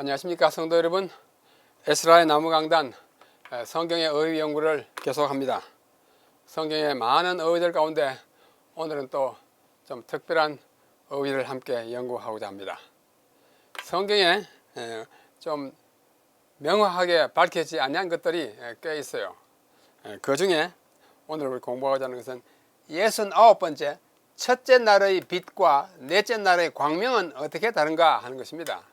안녕하십니까 성도 여러분. 에스라의 나무강단 성경의 어휘 연구를 계속합니다. 성경의 많은 어휘들 가운데 오늘은 또 좀 특별한 어휘를 함께 연구하고자 합니다. 성경에 좀 명확하게 밝혀지지 않은 것들이 꽤 있어요. 그 중에 오늘 우리 공부하고자 하는 것은 69번째 첫째 날의 빛과 넷째 날의 광명은 어떻게 다른가 하는 것입니다.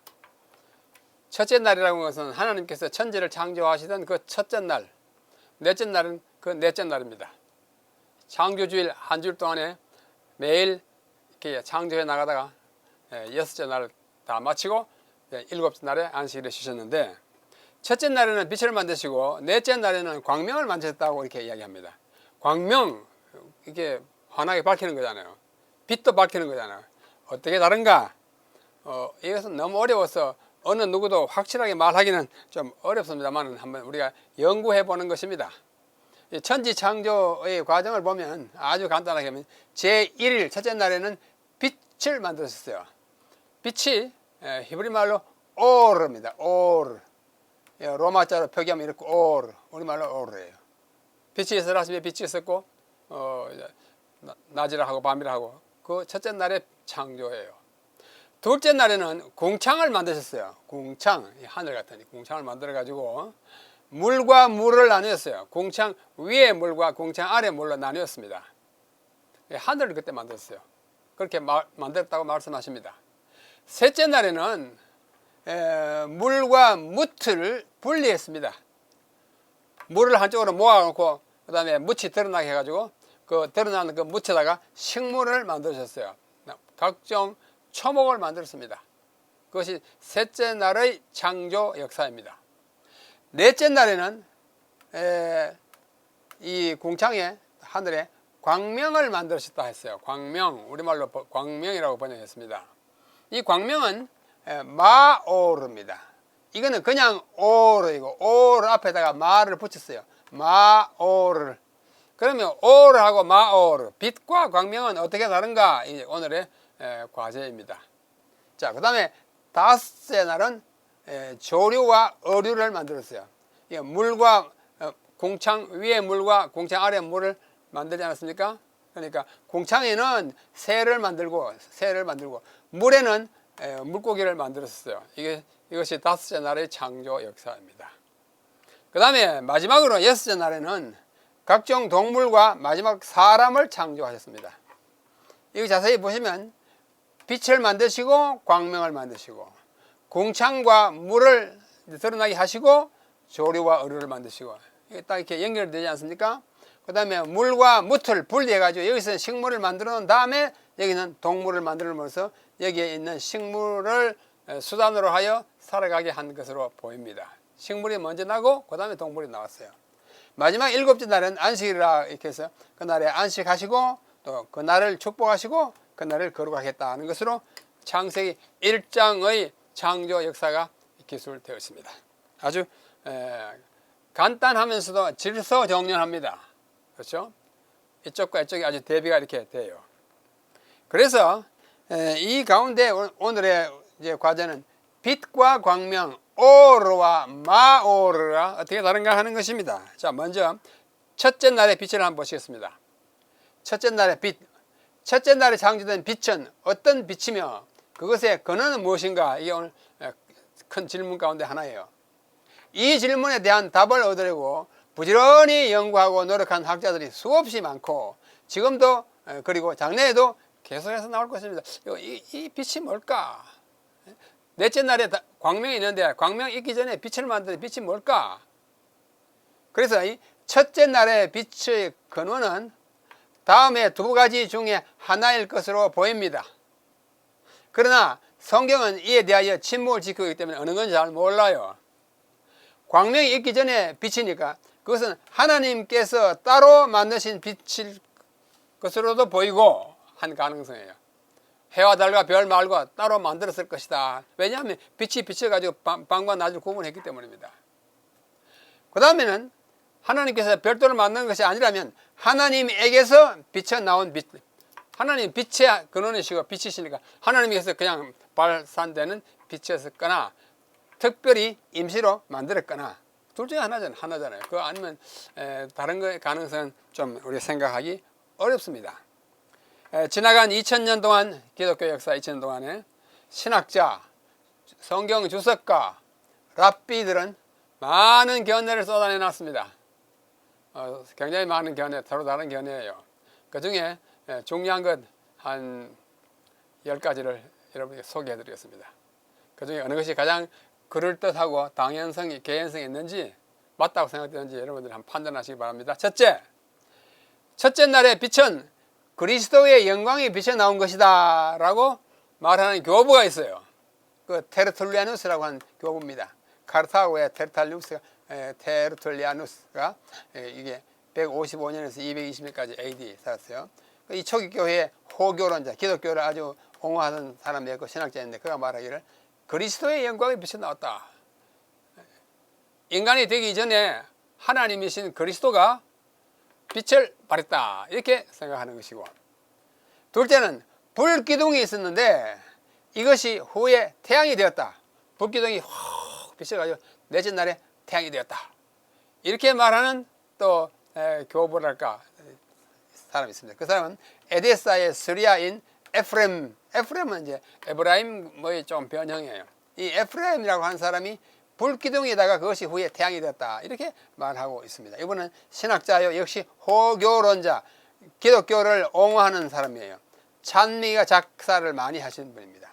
첫째 날이라는 것은 하나님께서 천지를 창조하시던 그 첫째 날, 넷째 날은 그 넷째 날입니다. 창조주일 한 주일 동안에 매일 이렇게 창조해 나가다가 여섯째 날 다 마치고 일곱째 날에 안식일을 쉬셨는데, 첫째 날에는 빛을 만드시고 넷째 날에는 광명을 만드셨다고 이렇게 이야기합니다. 광명, 이게 환하게 밝히는 거잖아요. 빛도 밝히는 거잖아요. 어떻게 다른가? 이것은 너무 어려워서 어느 누구도 확실하게 말하기는 좀 어렵습니다만 한번 우리가 연구해 보는 것입니다. 천지 창조의 과정을 보면 아주 간단하게 하면 제1일 첫째 날에는 빛을 만드셨어요. 빛이 히브리 말로 오르입니다. 오르. 로마자로 표기하면 이렇게 오르. 우리말로 오르예요. 빛이 있으라 하시면 빛이 있었고 낮이라 하고 밤이라 하고 그 첫째 날에 창조예요. 둘째 날에는 궁창을 만드셨어요. 궁창, 하늘 같은 궁창을 만들어 가지고 물과 물을 나누었어요. 궁창 위에 물과 궁창 아래 물로 나누었습니다. 하늘을 그때 만들었어요. 그렇게 만들었다고 말씀하십니다. 셋째 날에는 물과 뭇을 분리했습니다. 물을 한쪽으로 모아놓고 그 다음에 뭇이 드러나게 해가지고 그 드러나는 그 뭇에다가 식물을 만드셨어요. 각종 초목을 만들었습니다. 그것이 셋째 날의 창조 역사입니다. 넷째 날에는 이 궁창에 하늘에 광명을 만드셨다 했어요. 광명, 우리말로 광명이라고 번역했습니다. 이 광명은 마오르입니다. 이거는 그냥 오르이고 오르 앞에다가 마를 붙였어요. 마오르. 그러면 오르하고 마오르, 빛과 광명은 어떻게 다른가? 이제 오늘의 과제입니다. 자, 그 다음에 다섯째 날은 조류와 어류를 만들었어요. 물과 궁창 위에 물과 궁창 아래 물을 만들지 않았습니까? 그러니까 궁창에는 새를 만들고 물에는 물고기를 만들었어요. 이것이 다섯째 날의 창조 역사입니다. 그 다음에 마지막으로 여섯째 날에는 각종 동물과 마지막 사람을 창조하셨습니다. 이거 자세히 보시면 빛을 만드시고 광명을 만드시고 궁창과 물을 드러나게 하시고 조류와 어류를 만드시고 이게 딱 이렇게 연결되지 않습니까? 그 다음에 물과 뭇을 분리해 가지고 여기서 식물을 만들어 놓은 다음에 여기는 동물을 만들어 놓으면서 여기에 있는 식물을 수단으로 하여 살아가게 한 것으로 보입니다. 식물이 먼저 나고 그 다음에 동물이 나왔어요. 마지막 일곱째 날은 안식이라 이렇게 해서 그날에 안식하시고 또 그날을 축복하시고 그날을 거룩하겠다는 것으로 창세기 1장의 창조 역사가 기술되어 있습니다. 아주 간단하면서도 질서정연합니다. 그렇죠? 이쪽과 이쪽이 아주 대비가 이렇게 돼요. 그래서 이 가운데 오늘의 이제 과제는 빛과 광명, 오르와 마오르가 어떻게 다른가 하는 것입니다. 자, 먼저 첫째 날의 빛을 한번 보시겠습니다. 첫째 날의 빛. 첫째 날에 창조된 빛은 어떤 빛이며 그것의 근원은 무엇인가? 이게 오늘 큰 질문 가운데 하나예요. 이 질문에 대한 답을 얻으려고 부지런히 연구하고 노력한 학자들이 수없이 많고 지금도 그리고 장래에도 계속해서 나올 것입니다. 이 빛이 뭘까? 넷째 날에 광명이 있는데 광명이 있기 전에 빛을 만드는 빛이 뭘까? 그래서 이 첫째 날의 빛의 근원은 다음에 두 가지 중에 하나일 것으로 보입니다. 그러나 성경은 이에 대하여 침묵을 지키고 있기 때문에 어느 건지 잘 몰라요. 광명이 있기 전에 빛이니까 그것은 하나님께서 따로 만드신 빛일 것으로도 보이고 한 가능성이에요. 해와 달과 별 말고 따로 만들었을 것이다. 왜냐하면 빛이 비춰가지고 밤과 낮을 구분했기 때문입니다. 그 다음에는 하나님께서 별도로 만든 것이 아니라면 하나님에게서 빛이 나온 빛, 하나님 빛의 근원이시고 빛이시니까 하나님께서 그냥 발산되는 빛이었거나 특별히 임시로 만들었거나 둘 중에 하나잖아요. 그거 아니면 다른 거의 가능성은 좀 우리가 생각하기 어렵습니다. 지나간 2000년 동안 기독교 역사 2000년 동안에 신학자, 성경 주석가, 랍비들은 많은 견해를 쏟아내 놨습니다. 굉장히 많은 견해, 서로 다른 견해예요. 그 중에 중요한 것 한 10가지를 여러분에게 소개해 드리겠습니다. 그 중에 어느 것이 가장 그럴듯하고 당연성이, 개연성이 있는지 맞다고 생각되는지 여러분들 한번 판단하시기 바랍니다. 첫째 날의 빛은 그리스도의 영광이 빛에 나온 것이다 라고 말하는 교부가 있어요. 그 테르툴리아누스라고 하는 교부입니다. 카르타고의 테르툴리아누스가 이게 155년에서 220년까지 AD 살았어요. 이 초기 교회의 호교론자, 기독교를 아주 옹호하던 사람이었고 신학자인데 그가 말하기를 그리스도의 영광이 빛에 나왔다. 인간이 되기 이전에 하나님이신 그리스도가 빛을 발했다. 이렇게 생각하는 것이고, 둘째는 불기둥이 있었는데 이것이 후에 태양이 되었다. 불기둥이 확 빛을 가지고 넷째 날에 태양이 되었다. 이렇게 말하는 또 교부랄까 사람이 있습니다. 그 사람은 에데사의 스리아인 에프렘은 이제 에브라임의 좀 변형이에요. 이 에프렘이라고 하는 사람이 불기둥에다가 그것이 후에 태양이 되었다. 이렇게 말하고 있습니다. 이분은 신학자요, 역시 호교론자, 기독교를 옹호하는 사람이에요. 찬미가 작사를 많이 하시는 분입니다.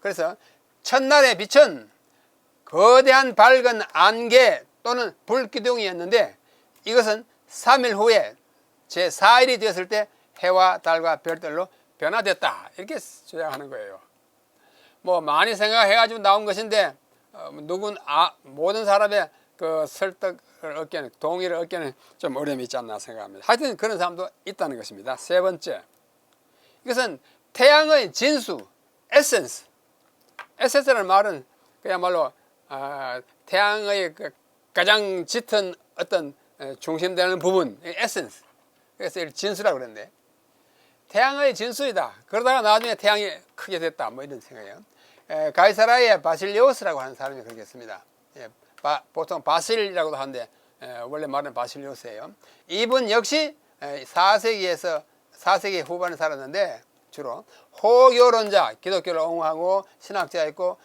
그래서 첫날의 빛은 거대한 밝은 안개 또는 불기둥이었는데 이것은 3일 후에 제4일이 되었을 때 해와 달과 별들로 변화됐다. 이렇게 주장하는 거예요. 뭐 많이 생각해가지고 나온 것인데 모든 사람의 그 설득을 얻기에는, 동의를 얻기에는 좀 어려움이 있지 않나 생각합니다. 하여튼 그런 사람도 있다는 것입니다. 세 번째, 이것은 태양의 진수, 에센스라는 말은 그야말로 태양의 그 가장 짙은 어떤 중심되는 부분, 에센스. 그래서 이를 진수라고 그랬는데 태양의 진수이다. 그러다가 나중에 태양이 크게 됐다. 뭐 이런 생각이에요. 가이사라의 바실리오스라고 하는 사람이 그렇게 했습니다. 보통 바실이라고도 하는데 원래 말은 바실리오스예요. 이분 역시 4세기 후반에 살았는데 주로 호교론자, 기독교를 옹호하고 신학자였고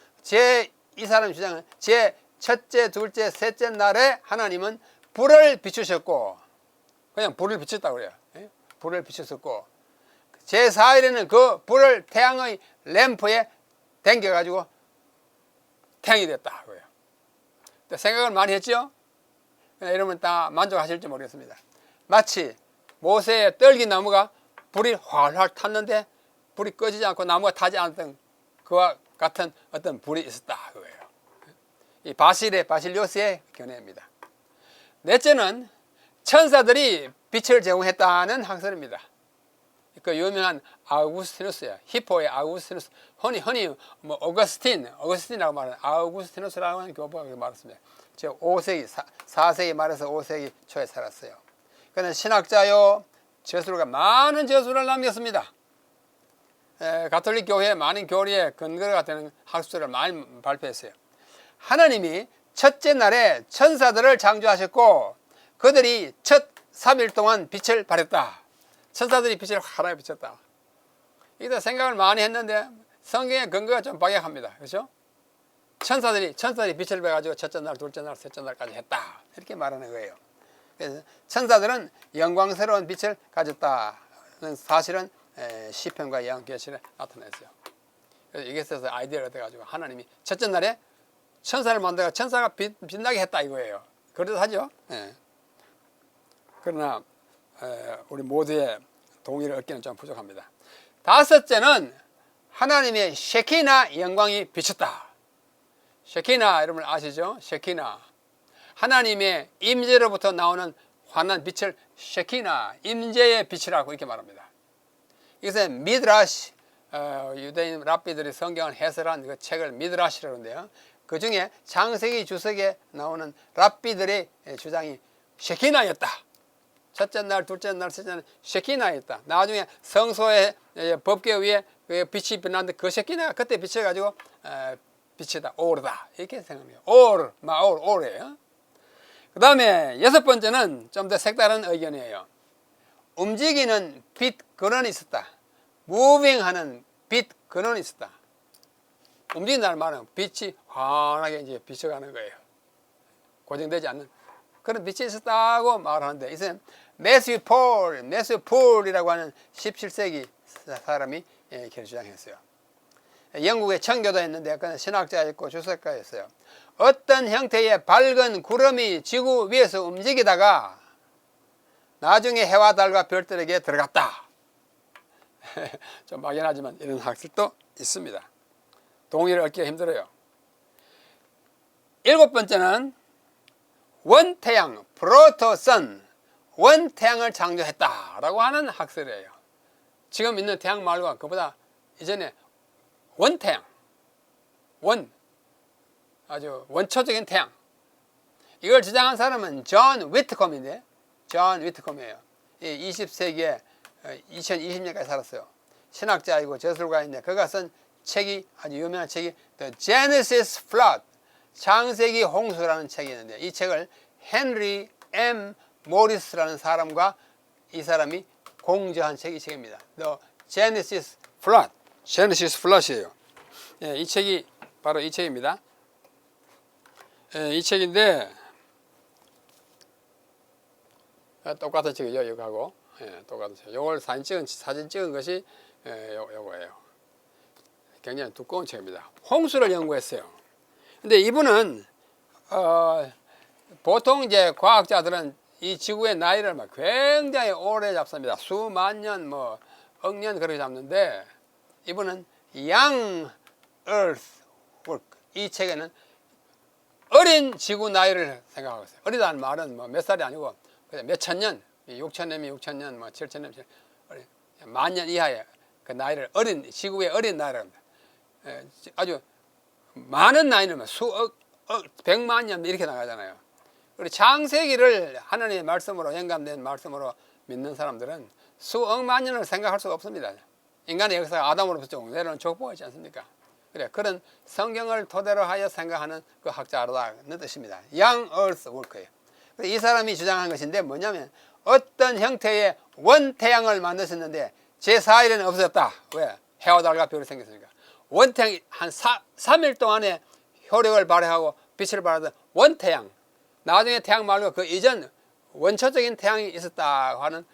이 사람 주장은 제 첫째, 둘째, 셋째 날에 하나님은 불을 비추셨고, 그냥 불을 비췄다고 그래요. 불을 비추셨고 제4일에는 그 불을 태양의 램프에 당겨가지고 태양이 됐다. 생각을 많이 했죠? 여러분 다 만족하실지 모르겠습니다. 마치 모세의 떨기나무가 불이 활활 탔는데 불이 꺼지지 않고 나무가 타지 않았던 그와 같은 어떤 불이 있었다. 그거예요. 이 바실리오스의 견해입니다. 넷째는 천사들이 빛을 제공했다는 학설입니다. 그 유명한 아우구스티누스야. 히포의 아우구스티누스. 흔히 뭐 어거스틴이라고 말하는 아우구스티누스라고 하는 교부가 말했습니다. 제 5세기, 4세기 말에서 5세기 초에 살았어요. 그는 신학자요, 저술가, 많은 저술을 남겼습니다. 가톨릭 교회의 많은 교리의 근거가 되는 학술을 많이 발표했어요. 하나님이 첫째 날에 천사들을 창조하셨고 그들이 첫 3일 동안 빛을 발했다. 천사들이 빛을 환하게 비쳤다. 이게 생각을 많이 했는데 성경의 근거가 좀 박약합니다. 그렇죠? 천사들이 빛을 배가지고 첫째 날, 둘째 날, 셋째 날까지 했다. 이렇게 말하는 거예요. 그래서 천사들은 영광스러운 빛을 가졌다는 사실은 시편과 예언계시에 나타냈어요. 그래서 이것에서 아이디어를 얻어가지고 하나님이 첫째 날에 천사를 만들어 천사가 빛나게 했다 이거예요. 그래도 하죠. 그러나 우리 모두의 동의를 얻기는 좀 부족합니다. 다섯째는 하나님의 셰키나 영광이 비쳤다. 셰키나 여러분 아시죠? 셰키나, 하나님의 임재로부터 나오는 환한 빛을 셰키나, 임재의 빛이라고 이렇게 말합니다. 이것은 미드라시, 유대인 랍비들이 성경을 해설한 그 책을 미드라시라고 하는데요. 그 중에 창세기 주석에 나오는 랍비들의 주장이 셰키나였다. 첫째 날, 둘째 날, 셋째 날 셰키나였다. 나중에 성소의 법궤 위에 빛이 빛났는데 그 셰키나가 그때 비춰가지고 빛이다, 오르다 이렇게 생각해요. 올, 마올, 올이에요. 그 다음에 여섯 번째는 좀 더 색다른 의견이에요. 움직이는 빛 근원이 있었다. 무빙하는 빛 근원이 있었다. 움직인다는 말은 빛이 환하게 이제 비춰가는 거예요. 고정되지 않는 그런 빛이 있었다고 말하는데, 이것은 매스유 폴이라고 하는 17세기 사람이 이렇게 주장했어요. 영국의 청교도였는데 그는 신학자였고 주석가였어요. 어떤 형태의 밝은 구름이 지구 위에서 움직이다가 나중에 해와 달과 별들에게 들어갔다. 좀 막연하지만 이런 학설도 있습니다. 동의를 얻기가 힘들어요. 일곱 번째는 원태양, 프로토선, 원태양을 창조했다라고 하는 학설이에요. 지금 있는 태양 말고 그보다 이전에 원태양, 아주 원초적인 태양. 이걸 주장한 사람은 존 위트컴인데, 존 위트컴이에요. 20세기에 2020년까지 살았어요. 신학자이고 저술가인데 그가 쓴 책이 아주 유명한 책이 The Genesis Flood, 창세기 홍수라는 책이 있는데, 이 책을 헨리 M. 모리스라는 사람과 이 사람이 공저한 책이 책입니다. The Genesis Flood, Genesis Flood이에요. 이 책이 바로 이 책입니다. 이 책인데 똑같은 책이죠, 이거하고. 똑같은 책. 요걸 사진 찍은 것이 요거예요. 굉장히 두꺼운 책입니다. 홍수를 연구했어요. 근데 이분은 보통 이제 과학자들은 이 지구의 나이를 막 굉장히 오래 잡습니다. 수만 년, 뭐 억년 그렇게 잡는데, 이분은 Young Earth Work, 이 책에는 어린 지구 나이를 생각하고 있어요. 어리다는 말은 뭐 몇 살이 아니고 그냥 몇 천 년, 6천 년이면 6천 년, 뭐 7천 년, 만 년 이하의 그 나이를 어린, 지구의 어린 나이라고 합니다. 아주 많은 나이는 수억, 백만 년 이렇게 나가잖아요. 그리고 창세기를 하나님의 말씀으로 영감된 말씀으로 믿는 사람들은 수억만 년을 생각할 수가 없습니다. 인간의 역사가 아담으로부터 내려오는 족보가 않습니까? 그래, 그런 성경을 토대로 하여 생각하는 그 학자라는 뜻입니다. Young Earth Work예요. 이 사람이 주장한 것인데 뭐냐면, 어떤 형태의 원태양을 만드셨는데 제4일에는 없어졌다. 왜? 해와 달과 별이 생겼으니까. 원태양이 한 3일 동안에 효력을 발휘하고 빛을 발하던 원태양, 나중에 태양 말고 그 이전 원초적인 태양이 있었다고 하는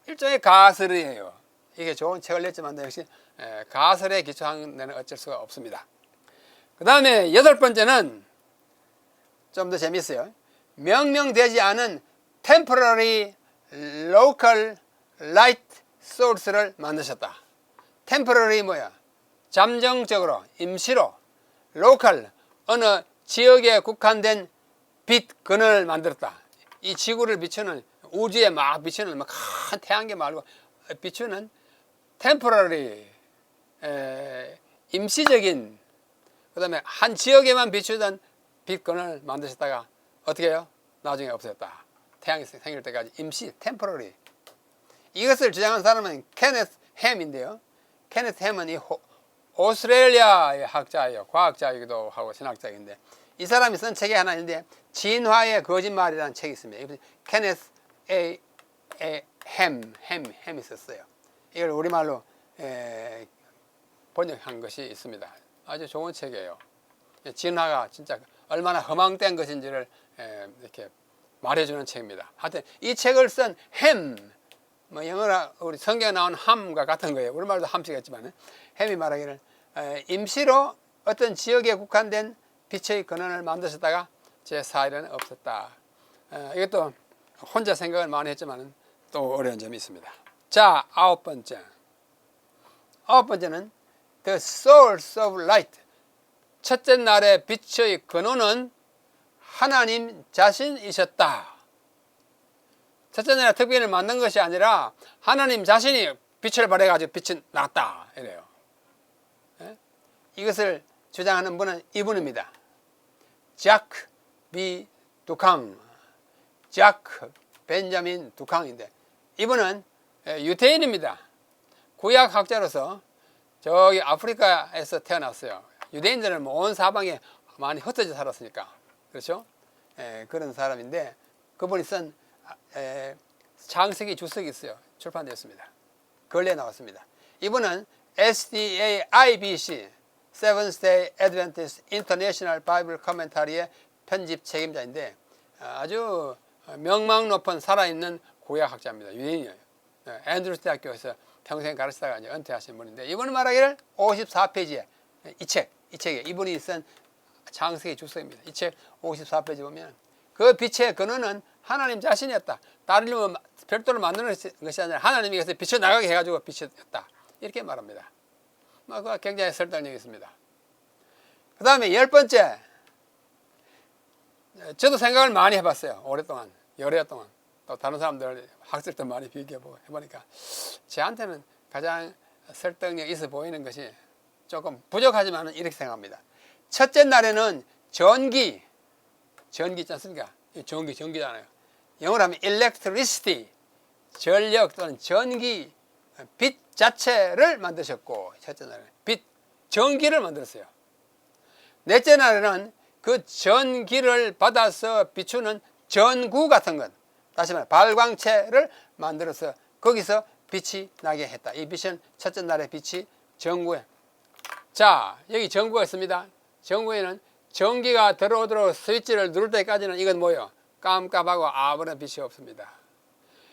일종의 가설이에요. 이게 좋은 책을 냈지만 역시 가설에 기초한 데는 어쩔 수가 없습니다. 그 다음에 여덟 번째는 좀 더 재밌어요. 명명되지 않은 temporary local light source를 만드셨다. temporary 뭐야? 잠정적으로, 임시로, local, 어느 지역에 국한된 빛 근원을 만들었다. 이 지구를 비추는, 우주에 막 비추는 막 큰 태양계 말고 비추는 temporary, 임시적인, 그 다음에 한 지역에만 비추던 빛 근원을 만드셨다가 어떻게 해요? 나중에 없어졌다. 태양이 생길 때까지 임시, temporary. 이것을 주장한 사람은 케네스 햄인데요. 케네스 햄은 이 오스트레일리아의 학자예요. 과학자이기도 하고 신학자인데, 이 사람이 쓴 책이 하나 있는데 진화의 거짓말이라는 책이 있습니다. 케네스 햄이 썼어요. 이걸 우리말로 번역한 것이 있습니다. 아주 좋은 책이에요. 진화가 진짜 얼마나 허망된 것인지를 이렇게 말해주는 책입니다. 하여튼 이 책을 쓴 햄, 뭐 영어나 우리 성경에 나온 함과 같은 거예요. 우리말도 함씨겠지만 햄이 말하기를 임시로 어떤 지역에 국한된 빛의 근원을 만드셨다가 제4일에는 없었다. 이것도 혼자 생각을 많이 했지만 또 어려운 점이 있습니다. 자, 아홉 번째는 The Source of Light. 첫째 날의 빛의 근원은 하나님 자신이셨다. 첫째 날에 특별히 만든 것이 아니라 하나님 자신이 빛을 발해가지고 빛이 났다. 이래요. 이것을 주장하는 분은 이분입니다. 자크 B. 두캉, 자크 벤자민 두캉인데, 이분은 유태인입니다. 구약학자로서 저기 아프리카에서 태어났어요. 유대인들은 뭐 온 사방에 많이 흩어져 살았으니까. 그렇죠? 그런 사람인데 그분이 쓴 창세기 주석이 있어요. 출판되었습니다. 근래에 나왔습니다. 이분은 SDAIBC Seventh Day Adventist International Bible Commentary의 편집 책임자인데 아주 명망 높은 살아있는 구약학자입니다. 유대인이에요. 앤드루스 대학교에서 평생 가르치다가 이제 은퇴하신 분인데 이분은 말하기를 54페이지에 이 책에 이분이 쓴 창세기 주석입니다. 이 책 54페이지 보면 그 빛의 근원은 하나님 자신이었다. 다른 이름은 별도로 만드는 것이 아니라 하나님이 그래서 비춰나가게 해가지고 빛이었다. 이렇게 말합니다. 그거 굉장히 설득력이 있습니다. 그 다음에 10번째, 저도 생각을 많이 해봤어요. 오랫동안, 여러 해 동안. 또 다른 사람들, 학생들 많이 비교해보니까 저한테는 가장 설득력 있어 보이는 것이 조금 부족하지만 이렇게 생각합니다. 첫째 날에는 전기 있지 않습니까? 전기잖아요. 영어로 하면 electricity, 전력 또는 전기, 빛 자체를 만드셨고, 첫째 날에 전기를 만들었어요. 넷째 날에는 그 전기를 받아서 비추는 전구 같은 것, 다시 말해 발광체를 만들어서 거기서 빛이 나게 했다. 이 빛은 첫째 날의 빛이 전구에. 자, 여기 전구가 있습니다. 전구에는 전기가 들어오도록 스위치를 누를 때까지는 이건 뭐예요? 깜깜하고 아무런 빛이 없습니다.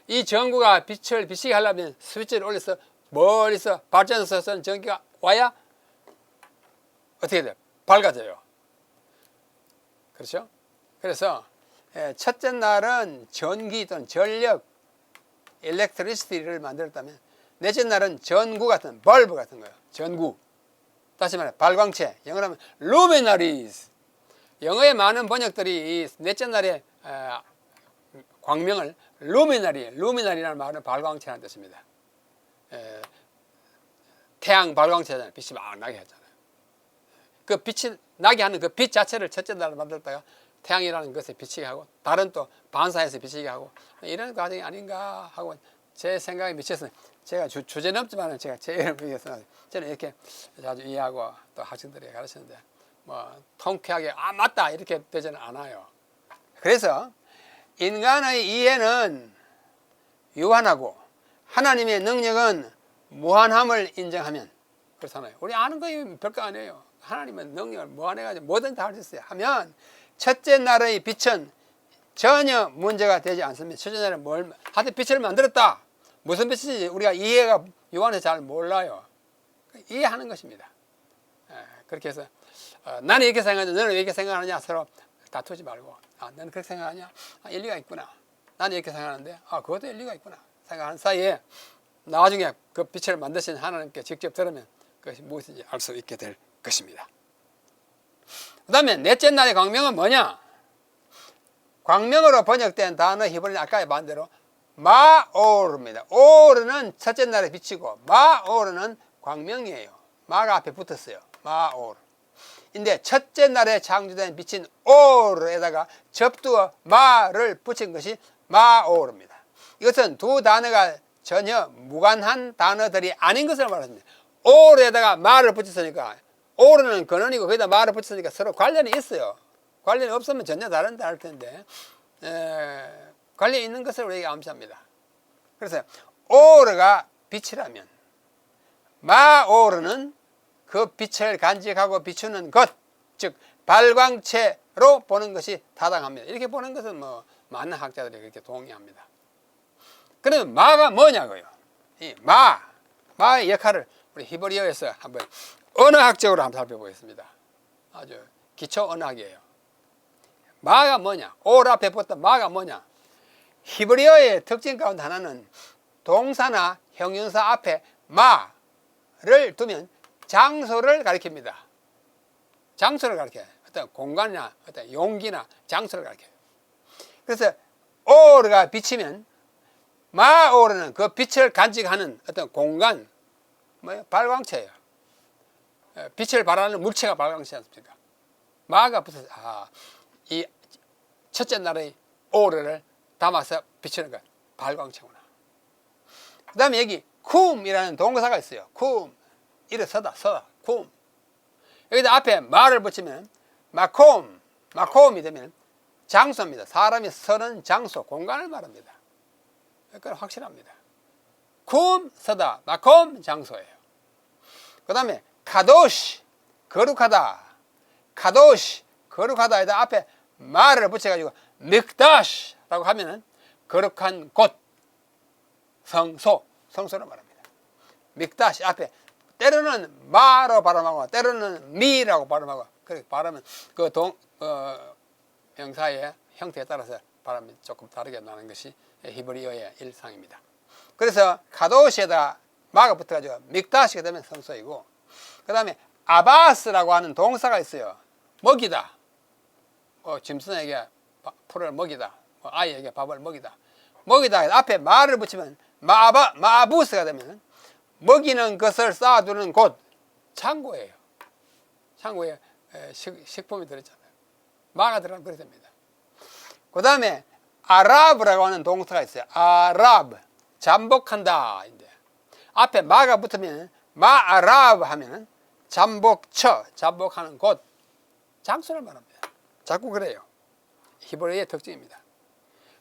이 전구가 빛을 비치게 하려면 스위치를 올려서 멀리서 발전소에서 전기가 와야 어떻게 돼요? 밝아져요. 그렇죠? 그래서 첫째 날은 전기 또는 전력, electricity를 만들었다면 넷째 날은 전구 같은, 벌브 같은 거예요. 전구. 다시 말해 발광체. 영어로 하면 luminaries. 영어의 많은 번역들이 이 넷째 날의 광명을 luminary라는 말은 발광체라는 뜻입니다. 태양 발광체잖아요. 빛이 막 나게 하잖아요. 그 빛이 나게 하는 그 빛 자체를 첫째 날에 만들었다가 태양이라는 것에 비치게 하고 다른 또 반사해서 비치게 하고 이런 과정이 아닌가 하고 제 생각에 미쳐서 제가 주제는 없지만 제가 제 이름을 위해서 저는 이렇게 자주 이해하고 또 학생들에게 가르치는데 뭐 통쾌하게 맞다 이렇게 되지는 않아요. 그래서 인간의 이해는 유한하고 하나님의 능력은 무한함을 인정하면 그렇잖아요. 우리 아는 거 별거 아니에요. 하나님은 능력을 무한해가지고 뭐든 다 할 수 있어요. 하면 첫째 날의 빛은 전혀 문제가 되지 않습니다. 첫째 날에 하여튼 빛을 만들었다. 무슨 빛인지 우리가 이해가 유한해서 잘 몰라요. 이해하는 것입니다. 그렇게 해서 나는 이렇게 생각하냐 너는 왜 이렇게 생각하느냐 서로 다투지 말고 너는 그렇게 생각하냐 일리가 있구나. 나는 이렇게 생각하는데 그것도 일리가 있구나 생각하는 사이에 나중에 그 빛을 만드신 하나님께 직접 들으면 그것이 무엇인지 알 수 있게 될 것입니다. 그 다음에 넷째 날의 광명은 뭐냐? 광명으로 번역된 단어 히브리는 아까의 반대로 마오르입니다. 오르는 첫째 날의 빛이고 마오르는 광명이에요. 마가 앞에 붙었어요. 마오르. 근데 첫째 날에 창조된 빛인 오르에다가 접두어 마를 붙인 것이 마오르입니다. 이것은 두 단어가 전혀 무관한 단어들이 아닌 것을 말합니다. 오르에다가 마를 붙였으니까 오르는 근원이고 거기다 마를 붙였으니까 서로 관련이 있어요. 관련이 없으면 전혀 다른다 할 텐데 관련이 있는 것을 우리에게 암시합니다. 그래서 오르가 빛이라면 마오르는 그 빛을 간직하고 비추는 것, 즉 발광체로 보는 것이 타당합니다. 이렇게 보는 것은 뭐 많은 학자들이 그렇게 동의합니다. 그러면 마가 뭐냐고요? 이 마의 역할을 우리 히브리어에서 한번 언어학적으로 한번 살펴보겠습니다. 아주 기초 언어학이에요. 마가 뭐냐? 올 앞에 붙은 마가 뭐냐? 히브리어의 특징 가운데 하나는 동사나 형용사 앞에 마를 두면 장소를 가리킵니다. 장소를 가리켜요. 어떤 공간이나 어떤 용기나 장소를 가리켜요. 그래서 오르가 비치면 마오르는 그 빛을 간직하는 어떤 공간, 발광체예요. 빛을 발하는 물체가 발광체지 않습니까? 마가 붙어서 이 첫째 날의 오르를 담아서 비추는 것, 발광체구나. 그 다음에 여기 쿰이라는 동사가 있어요. 쿰, 일어서다, 쿰. 여기다 앞에 마를 붙이면 마콤이 되면 장소입니다. 사람이 서는 장소, 공간을 말합니다. 그건 확실합니다. 쿰, 서다, 마콤, 장소예요. 그 다음에 카도시, 거룩하다. 카도시, 거룩하다에다 앞에 마를 붙여가지고 믹다시라고 하면은 거룩한 곳, 성소를 말합니다. 믹다시 앞에 때로는 마로 발음하고 때로는 미라고 발음하고 그렇게 발음은 그 명사의 형태에 따라서 발음이 조금 다르게 나는 것이 히브리어의 일상입니다. 그래서 카도시에다 마가 붙어가지고 믹다시가 되면 성소이고, 그 다음에 아바스라고 하는 동사가 있어요. 먹이다. 짐승에게 풀을 먹이다. 아이에게 밥을 먹이다. 먹이다. 앞에 마를 붙이면 마부스가 되면 먹이는 것을 쌓아두는 곳, 창고예요. 창고에 식품이 들었잖아요. 마가 들어가면 그렇게 됩니다. 그 다음에 아랍이라고 하는 동사가 있어요. 아랍, 잠복한다. 앞에 마가 붙으면 마아랍 하면 잠복하는 곳, 장소를 말합니다. 자꾸 그래요. 히브리어의 특징입니다.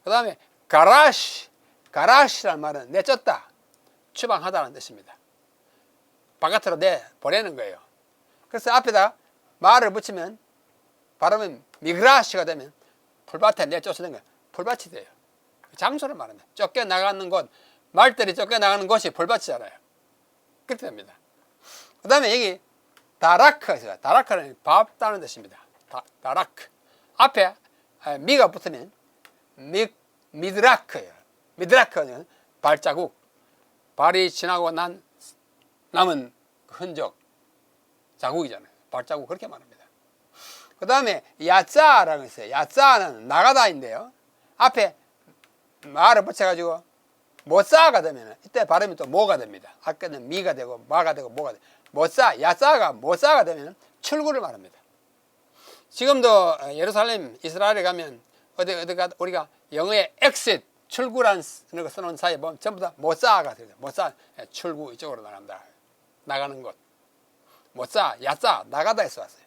그 다음에 가라시라는 말은 내쫓다, 추방하다는 뜻입니다. 바깥으로 내보내는 거예요. 그래서 앞에다 말을 붙이면 발음은 미그라시가 되면 풀밭에 내쫓는 거예요. 풀밭이 돼요. 장소를 말합니다. 쫓겨나가는 곳, 말들이 쫓겨나가는 곳이 풀밭이잖아요. 그렇게 됩니다. 그 다음에 여기 다라크가 있어요. 다라크는 밟다는 뜻입니다. 다라크. 앞에 미가 붙으면 미드라크예요. 미드라크는 발자국, 발이 지나고 남은 흔적, 자국이잖아요. 발자국, 그렇게 말합니다. 그 다음에 야짜라고 있어요. 야짜는 나가다인데요. 앞에 마를 붙여가지고 모짜가 되면 이때 발음이 또 모가 됩니다. 아까는 미가 되고 마가 되고 모가 되고 모짜, 야짜가 모짜가 되면 출구를 말합니다. 지금도 예루살렘, 이스라엘에 가면 어디가 우리가 영어에 exit, 출구라는 거 써놓은 사이에 보면 전부 다 모짜가 돼요. 모짜, 출구, 이쪽으로 나간다. 나가는 곳. 모짜, 야짜, 나가다에서 왔어요.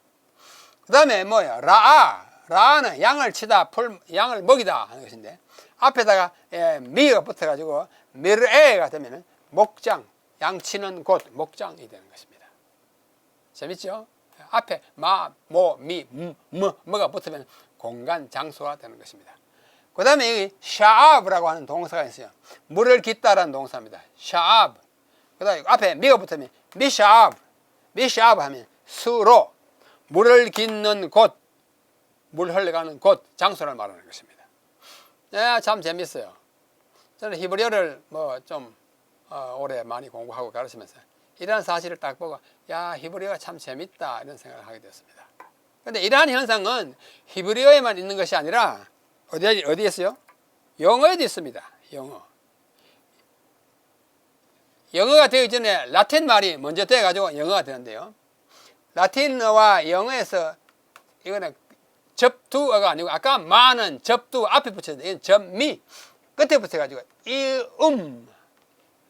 그 다음에 뭐예요? 라아는 양을 치다, 양을 먹이다 하는 것인데, 앞에다가 미가 붙어가지고 미르에가 되면 목장, 양 치는 곳, 목장이 되는 것입니다. 재밌죠? 앞에 마, 모, 미, 뭐가 붙으면 공간, 장소가 되는 것입니다. 그 다음에 여기 샤압이라고 하는 동사가 있어요. 물을 깃다라는 동사입니다. 샤압. 그 다음에 앞에 미가 붙으면 미샤압 하면 수로, 물을 깃는 곳, 물 흘러가는 곳, 장소를 말하는 것입니다. 참 재밌어요. 저는 히브리어를 좀 오래 많이 공부하고 가르치면서 이러한 사실을 딱 보고 히브리어가 참 재밌다 이런 생각을 하게 됐습니다. 그런데 이러한 현상은 히브리어에만 있는 것이 아니라 어디에 있어요? 영어에도 있습니다. 영어가 되기 전에 라틴 말이 먼저 돼가지고 영어가 되는데요. 라틴어와 영어에서 이거는 접두어가 아니고 아까 마는 접두 앞에 붙였는데 이건 접미 끝에 붙여가지고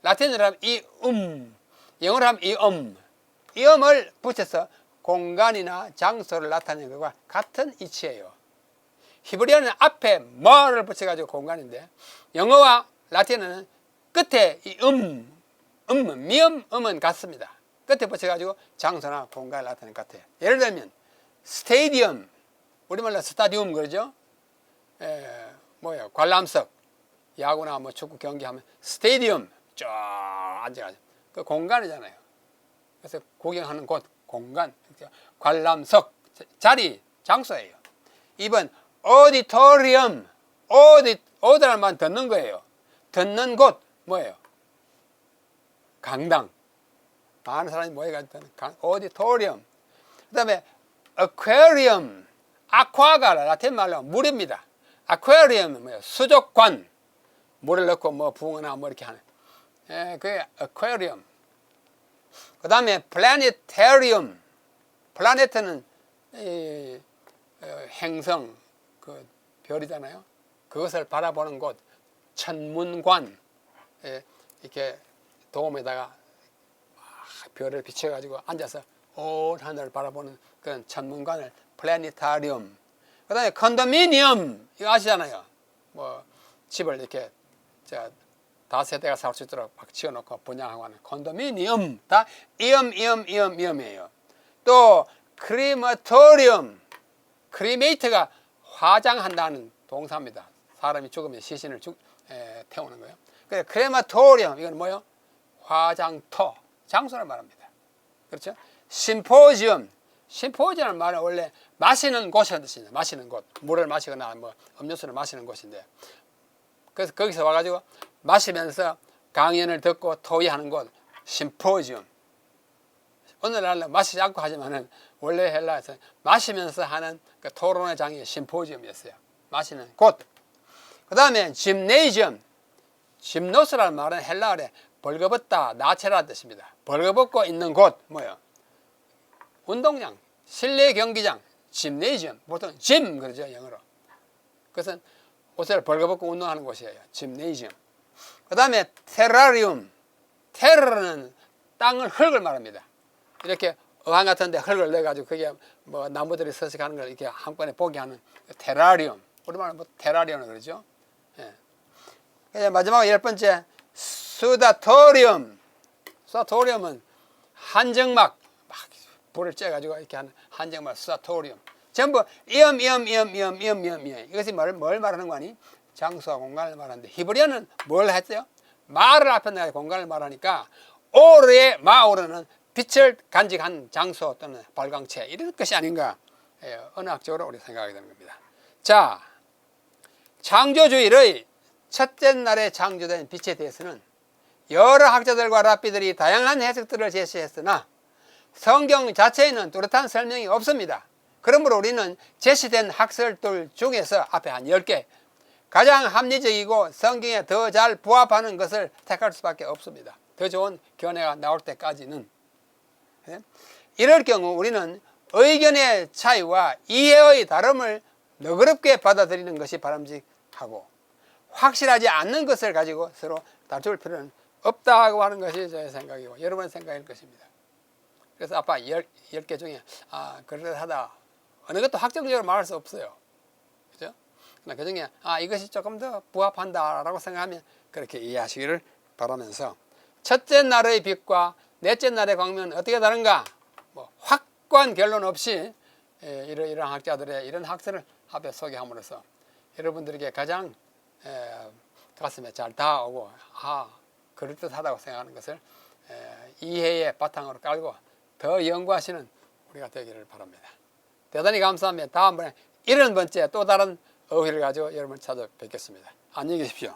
라틴어로 하면 영어로 하면 이음을 붙여서 공간이나 장소를 나타내는 것과 같은 이치예요. 히브리어는 앞에 뭐를 붙여가지고 공간인데 영어와 라틴어는 끝에 이 미음은 같습니다. 끝에 붙여가지고 장소나 공간을 나타내는 것 같아요. 예를 들면 스테디움, 우리말로 스타디움 그러죠. 관람석, 야구나 축구 경기하면 스테디움 쫙 앉아가지고 그 공간이잖아요. 그래서 구경하는 곳, 공간, 관람석, 자리, 장소예요. 2번 오디토리엄, 오디라는 말 듣는 거예요. 듣는 곳 뭐예요? 강당. 많은 사람이 모여가지고 오디토리엄. 그 다음에 아쿠아리움, 아쿠아가 라틴 말로 물입니다. 아쿠아리움은 뭐예요? 수족관. 물을 넣고 붕어나 이렇게 하는. 그게 아쿠아리움. 그 다음에 플래니테리움. 플라네트는 행성, 별이잖아요. 그것을 바라보는 곳. 천문관. 이렇게 도움에다가 별을 비춰가지고 앉아서 온 하늘을 바라보는 그런 천문관을 플래니타리움. 그 다음에 컨도미니엄. 이거 아시잖아요. 뭐 집을 이렇게 다세대가 살 수 있도록 막 지어놓고 분양하고 하는 컨도미니엄. 다 이엄이에요. 또 크리마토리움. 크리메이트가 화장한다는 동사입니다. 사람이 죽으면 시신을 태우는 거예요. 그래서 크레마토리움, 이건 뭐예요? 화장터, 장소를 말합니다. 그렇죠? 심포지엄. 심포지엄은 말은 원래 마시는 곳이라는 뜻입니다. 마시는 곳. 물을 마시거나 뭐 음료수를 마시는 곳인데. 그래서 거기서 와가지고 마시면서 강연을 듣고 토의하는 곳, 심포지엄. 오늘날은 마시지 않고 하지만은 원래 헬라에서 마시면서 하는 그 토론의 장이 심포지엄이었어요. 마시는 곳. 그 다음에 짐네이지엄. 짐노스라는 말은 헬라어에 벌거벗다, 나체라는 뜻입니다. 벌거벗고 있는 곳, 뭐예요? 운동장, 실내 경기장, 짐네이지엄. 보통 짐 그러죠, 영어로. 그것은 옷을 벌거벗고 운동하는 곳이에요. 짐네이지엄. 그 다음에 테라리움. 테러는 땅을, 흙을 말합니다. 이렇게 어항 같은 데 흙을 넣어가지고 그게 뭐 나무들이 서식하는 걸 이렇게 한꺼번에 보게 하는 테라리움. 우리말은 뭐 테라리움을 그러죠. 예. 마지막 10번째, 수다토리움. 수다토리움은 한정막, 막 불을 쬐가지고 이렇게 하는 한정막, 수다토리움. 전부 이엄. 이것이 뭘 말하는 거니? 장소와 공간을 말하는데, 히브리어는 뭘 했어요? 말을 앞에 내가 공간을 말하니까, 오르의 마오르는 빛을 간직한 장소 또는 발광체, 이런 것이 아닌가. 예, 언어학적으로 우리 생각하게 되는 겁니다. 자, 창조주일의 첫째 날에 창조된 빛에 대해서는 여러 학자들과 랍비들이 다양한 해석들을 제시했으나 성경 자체에는 뚜렷한 설명이 없습니다. 그러므로 우리는 제시된 학설들 중에서 앞에 한 10개 가장 합리적이고 성경에 더 잘 부합하는 것을 택할 수밖에 없습니다. 더 좋은 견해가 나올 때까지는. 이럴 경우 우리는 의견의 차이와 이해의 다름을 너그럽게 받아들이는 것이 바람직하고 확실하지 않는 것을 가지고 서로 다툴 필요는 없다고 하는 것이 제 생각이고 여러분의 생각일 것입니다. 그래서 아까 10개 중에 그럴듯하다. 어느 것도 확정적으로 말할 수 없어요. 그죠? 그 중에 이것이 조금 더 부합한다라고 생각하면 그렇게 이해하시기를 바라면서 첫째 날의 빛과 넷째 날의 광명은 어떻게 다른가? 뭐 확고한 결론 없이 이런 학자들의 이런 학설을 앞에 소개함으로써 여러분들에게 가장 가슴에 잘 닿아오고 그럴듯하다고 생각하는 것을 이해의 바탕으로 깔고 더 연구하시는 우리가 되기를 바랍니다. 대단히 감사합니다. 다음번에 70번째 또 다른 어휘를 가지고 여러분을 찾아뵙겠습니다. 안녕히 계십시오.